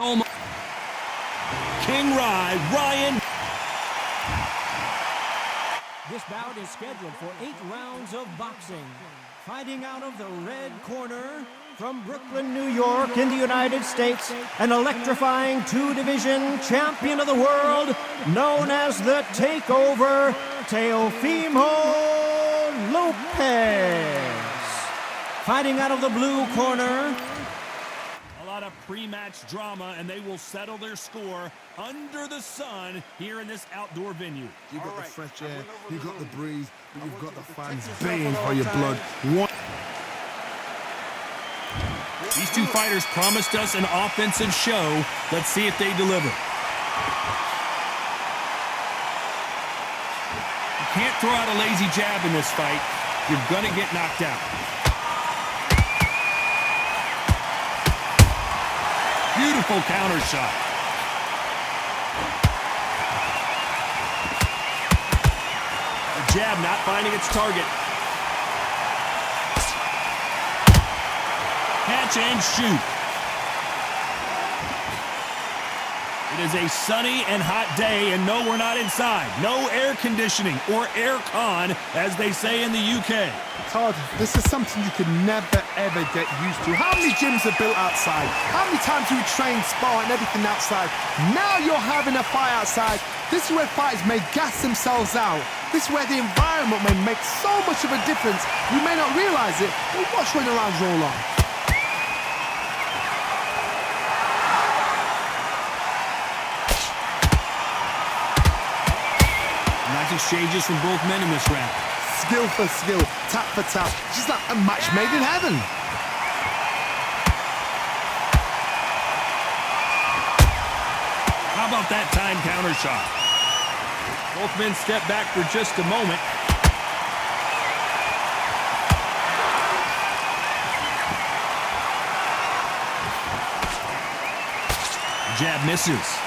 King Ryan. This bout is scheduled for 8 rounds of boxing. Fighting out of the red corner, from Brooklyn, New York, in the United States, an electrifying 2-division champion of the world, known as the Takeover, Teofimo Lopez. Fighting out of the blue corner, A lot of pre-match drama, and they will settle their score under the sun here in this outdoor venue. You've got the fresh air, you've got the breeze, but you've got the fans baying for your blood. These two fighters promised us an offensive show. Let's see if they deliver. You can't throw out a lazy jab in this fight. You're going to get knocked out. Beautiful counter shot. The jab not finding its target. Catch and shoot. It is a sunny and hot day, and no, we're not inside. No air conditioning or air con, as they say in the UK. Todd, this is something you could never, ever get used to. How many gyms are built outside? How many times do we train, spar, and everything outside? Now you're having a fight outside. This is where fighters may gas themselves out. This is where the environment may make so much of a difference. You may not realize it, but watch when the rounds roll on. Nice exchanges from both men in this round. Skill for skill, tap for tap, just like a match made in heaven. How about that time counter shot? Both men step back for just a moment. Jab misses.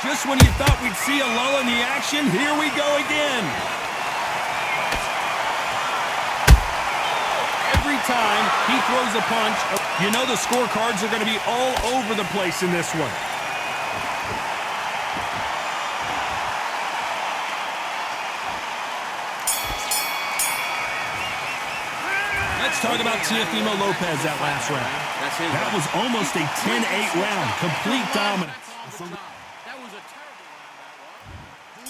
Just when you thought we'd see a lull in the action, here we go again. Every time he throws a punch, you know the scorecards are going to be all over the place in this one. Let's talk about Teofimo Lopez that last round. That was almost a 10-8 round, complete dominance.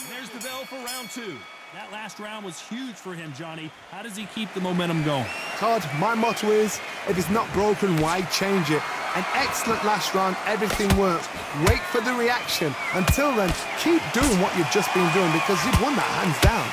There's the bell for round 2. That last round was huge for him, Johnny. How does he keep the momentum going? Todd, my motto is, if it's not broken, why change it? An excellent last round, everything works. Wait for the reaction. Until then, keep doing what you've just been doing because you've won that hands down.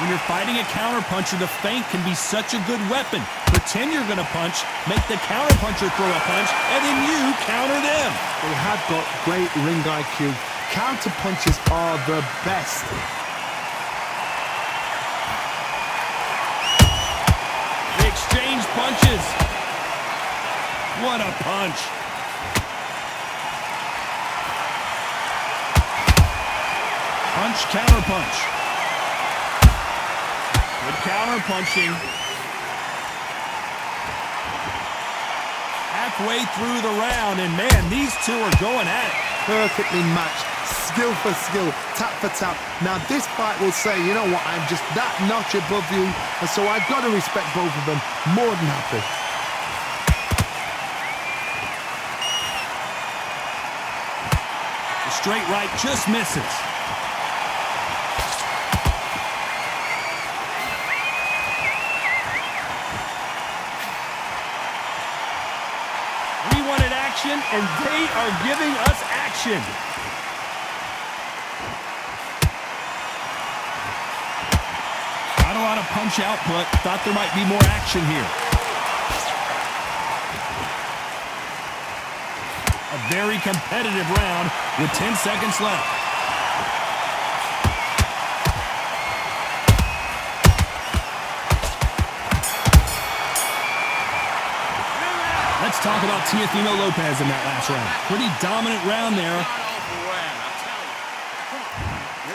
When you're fighting a counterpuncher, the feint can be such a good weapon. Pretend you're going to punch, make the counterpuncher throw a punch, and then you counter them. They have got great ring IQ. Counterpunches are the best. They exchange punches. What a punch. Punch, counter punch. Good counter punching. Halfway through the round, and man, these two are going at it. Perfectly matched, skill for skill, tap for tap. Now this fight will say, you know what, I'm just that notch above you, and so I've got to respect both of them. More than happy. The straight right just misses. And they are giving us action. Not a lot of punch output. Thought there might be more action here. A very competitive round with 10 seconds left. Let's talk about Teofimo Lopez in that last round. Pretty dominant round there.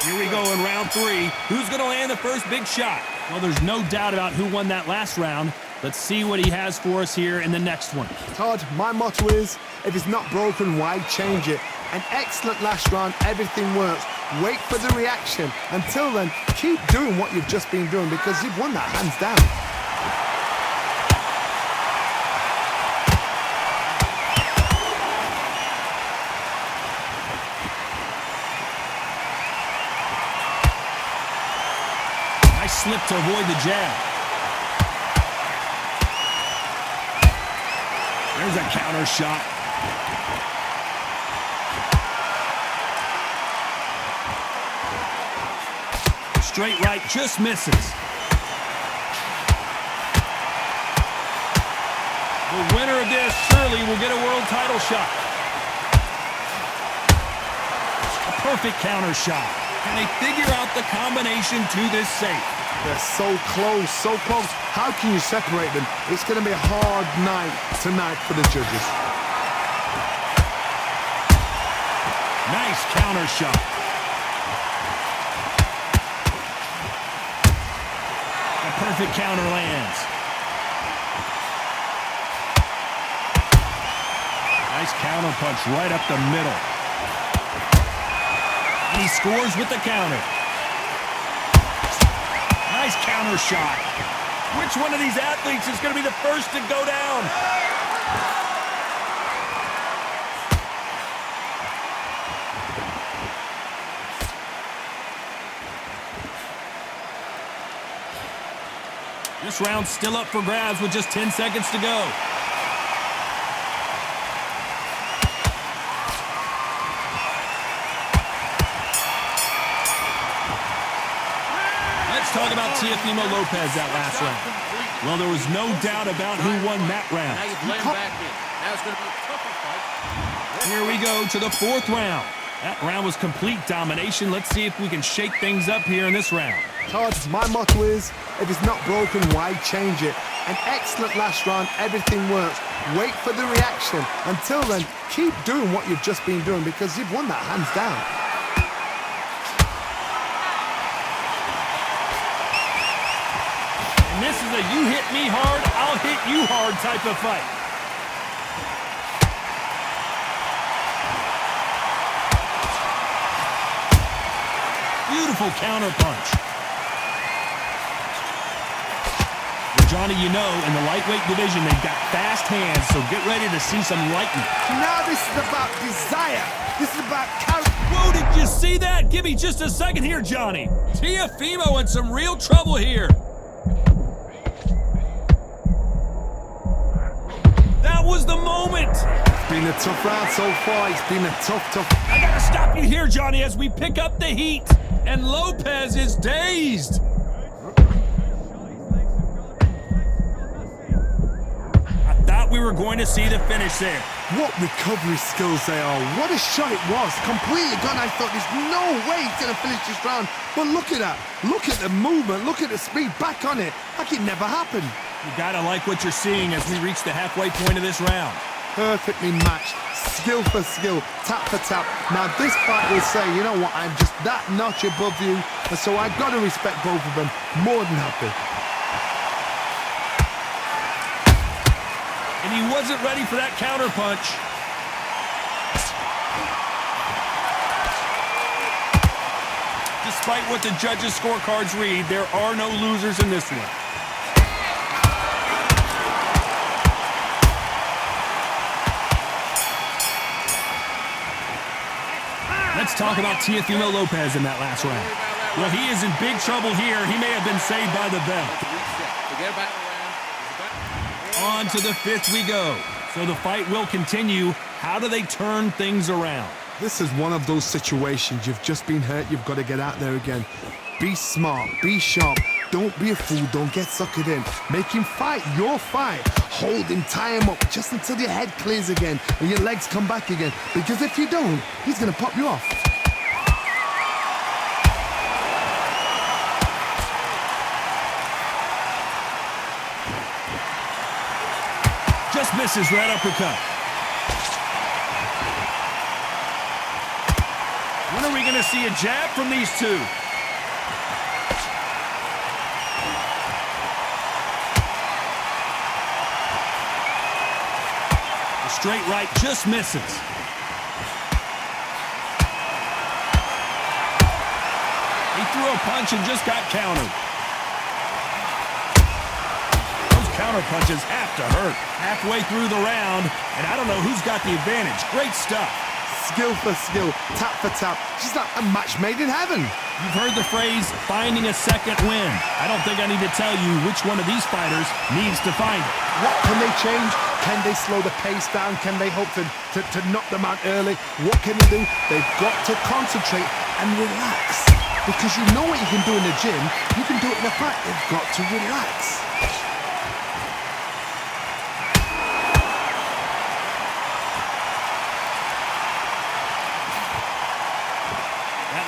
Here we go in round 3. Who's going to land the first big shot? Well, there's no doubt about who won that last round. Let's see what he has for us here in the next one. Todd, my motto is, if it's not broken, why change it? An excellent last round, everything works. Wait for the reaction. Until then, keep doing what you've just been doing because you've won that hands down. Nice slip to avoid the jab. There's a counter shot. Straight right just misses. The winner of this surely will get a world title shot. A perfect counter shot. Can they figure out the combination to this safe? They're so close, so close. How can you separate them? It's going to be a hard night tonight for the judges. Nice counter shot. A perfect counter lands. Nice counter punch right up the middle. And he scores with the counter. Nice counter shot. Which one of these athletes is going to be the first to go down? This round's still up for grabs with just 10 seconds to go. Let's talk about Teofimo Lopez that last round. Well, there was no doubt about who won that round. Here we go to the 4th round. That round was complete domination. Let's see if we can shake things up here in this round. Todd, my motto is, if it's not broken, why change it? An excellent last round, everything works. Wait for the reaction. Until then, keep doing what you've just been doing because you've won that hands down. And this is a you hit me hard, I'll hit you hard type of fight. Beautiful counter punch. Well, Johnny, you know, in the lightweight division, they've got fast hands, so get ready to see some lightning. Now this is about desire. This is about character. Whoa, did you see that? Give me just a second here, Johnny. Teofimo in some real trouble here. That was the moment. It's been a tough round so far. It's been a tough. I gotta stop you here, Johnny, as we pick up the heat. And Lopez is dazed. I thought we were going to see the finish there. What recovery skills they are. What a shot it was. Completely gone. I thought there's no way he's going to finish this round. But look at that. Look at the movement. Look at the speed. Back on it. Like it never happened. You gotta like what you're seeing as we reach the halfway point of this round. Perfectly matched. Skill for skill. Tap for tap. Now this fight will say, you know what, I'm just that notch above you. And so I've got to respect both of them. More than happy. And he wasn't ready for that counter punch. Despite what the judges' scorecards read, there are no losers in this one. Let's talk about Teofimo Lopez in that last round. Well, he is in big trouble here. He may have been saved by the bell. On to the 5th we go. So the fight will continue. How do they turn things around? This is one of those situations. You've just been hurt. You've got to get out there again. Be smart. Be sharp. Don't be a fool. Don't get suckered in. Make him fight your fight. Hold him, tie him up just until your head clears again and your legs come back again. Because if you don't, he's going to pop you off. Just misses right uppercut. When are we going to see a jab from these two? The straight right just misses. He threw a punch and just got countered. Those counter punches have to hurt. Halfway through the round, and I don't know who's got the advantage. Great stuff. Skill for skill, tap for tap. Just like a match made in heaven. You've heard the phrase, finding a second win. I don't think I need to tell you which one of these fighters needs to find it. What can they change? Can they slow the pace down? Can they hope to knock them out early? What can they do? They've got to concentrate and relax. Because you know what you can do in the gym, you can do it in a fight. They've got to relax.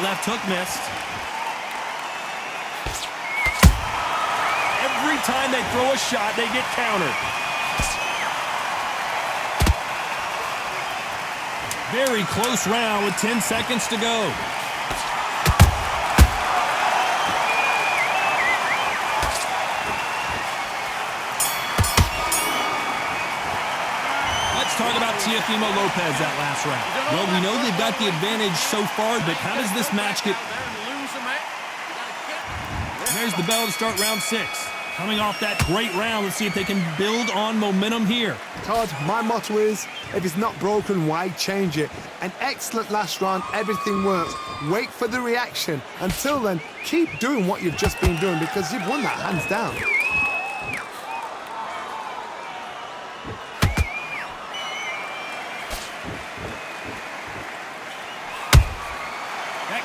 Left hook missed. Every time they throw a shot, they get countered. Very close round with 10 seconds to go. Talk about Teofimo Lopez that last round. Well, we know they've got the advantage so far, but how does this match get... There's the bell to start round 6. Coming off that great round, let's see if they can build on momentum here. Todd, my motto is, if it's not broken, why change it? An excellent last round, everything works. Wait for the reaction. Until then, keep doing what you've just been doing because you've won that hands down.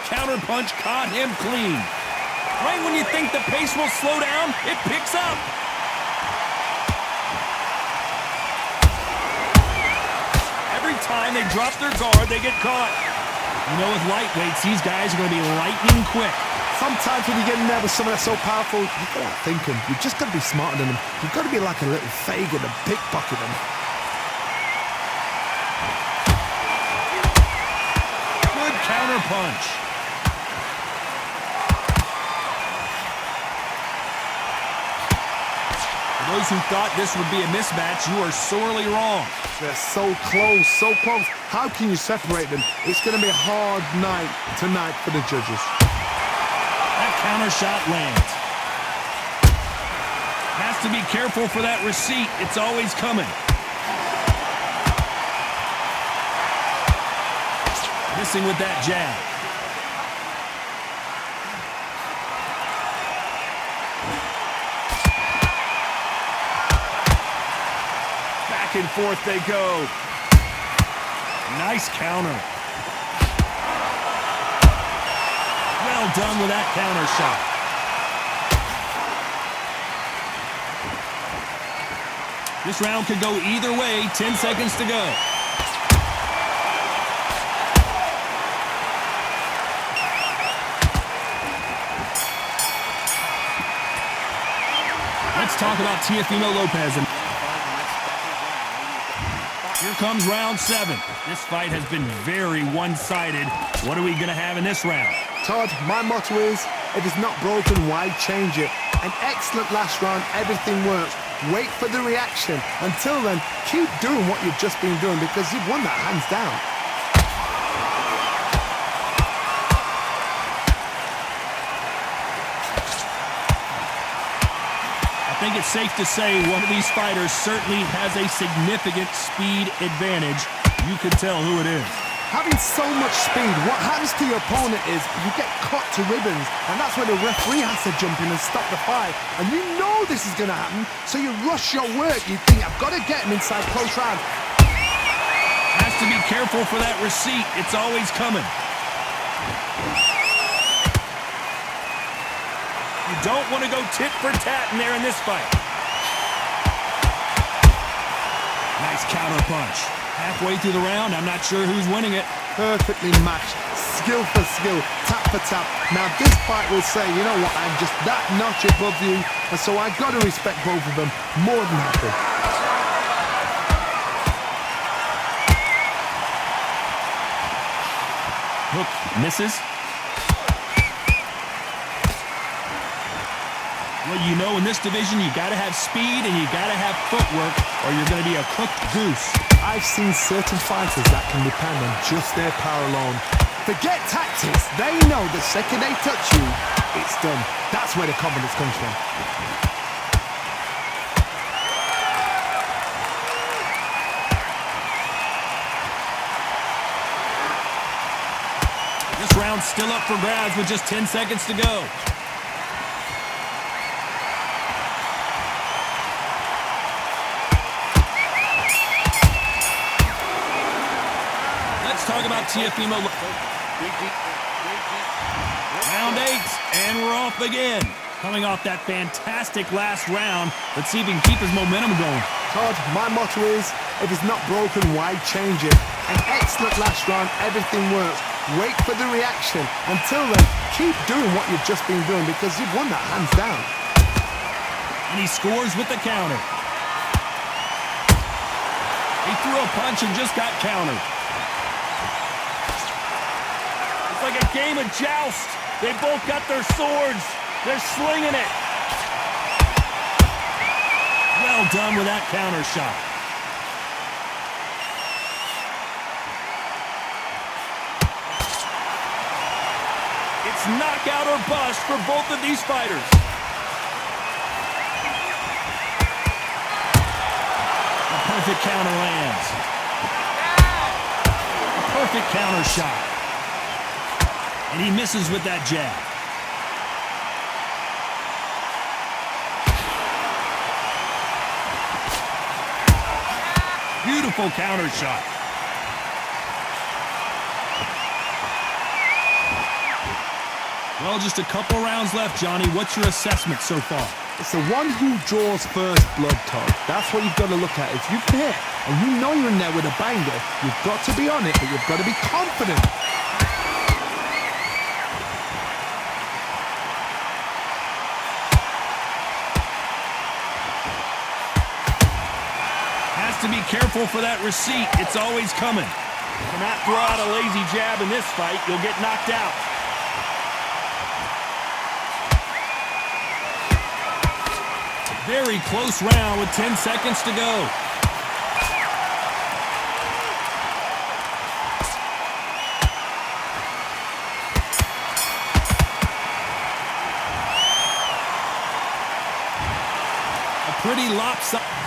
Counter punch caught him clean. Right when you think the pace will slow down, it picks up. Every time they drop their guard, they get caught. You know, with lightweights, these guys are going to be lightning quick. Sometimes when you get in there with someone that's so powerful, you've got to outthink them. You've just got to be smarter than them. You've got to be like a little Fagin and pickpocket them. Good counter punch. Those who thought this would be a mismatch, you are sorely wrong. They're so close, so close. How can you separate them? It's going to be a hard night tonight for the judges. That counter shot lands. Has to be careful for that receipt. It's always coming. Missing with that jab. And forth they go. Nice counter. Well done with that counter shot. This round could go either way. 10 seconds to go. Let's talk about Teofimo Lopez. Here comes round 7. This fight has been very one-sided. What are we going to have in this round? Todd, my motto is, if it's not broken, why change it? An excellent last round, everything works. Wait for the reaction. Until then, keep doing what you've just been doing because you've won that hands down. I think it's safe to say one of these fighters certainly has a significant speed advantage. You can tell who it is. Having so much speed, what happens to your opponent is you get cut to ribbons, and that's where the referee has to jump in and stop the fight. And you know this is going to happen, so you rush your work. You think, I've got to get him inside close round. Has to be careful for that receipt. It's always coming. You don't want to go tit for tat in there in this fight. Nice counter punch. Halfway through the round, I'm not sure who's winning it. Perfectly matched, skill for skill, tap for tap. Now this fight will say, you know what, I'm just that notch above you, and so I've got to respect both of them more than happy. Hook misses. Well, you know, in this division, you got to have speed and you got to have footwork or you're going to be a cooked goose. I've seen certain fighters that can depend on just their power alone. Forget tactics. They know the second they touch you, it's done. That's where the confidence comes from. This round's still up for grabs with just 10 seconds to go. Let's talk about Teofimo. Round 8, and we're off again. Coming off that fantastic last round, let's see if he can keep his momentum going. Todd, my motto is, if it's not broken, why change it? An excellent last round, everything works. Wait for the reaction. Until then, keep doing what you've just been doing because you've won that hands down. And he scores with the counter. He threw a punch and just got countered. It's like a game of joust. They both got their swords. They're slinging it. Well done with that counter shot. It's knockout or bust for both of these fighters. A perfect counter lands. A perfect counter shot. And he misses with that jab. Beautiful counter shot. Well, just a couple rounds left, Johnny. What's your assessment so far? It's the one who draws first blood, Todd. That's what you've got to look at. If you can hit and you know you're in there with a banger, you've got to be on it, but you've got to be confident. Has to be careful for that receipt. It's always coming. Cannot throw out a lazy jab in this fight. You'll get knocked out. Very close round with 10 seconds to go. A pretty lopsided.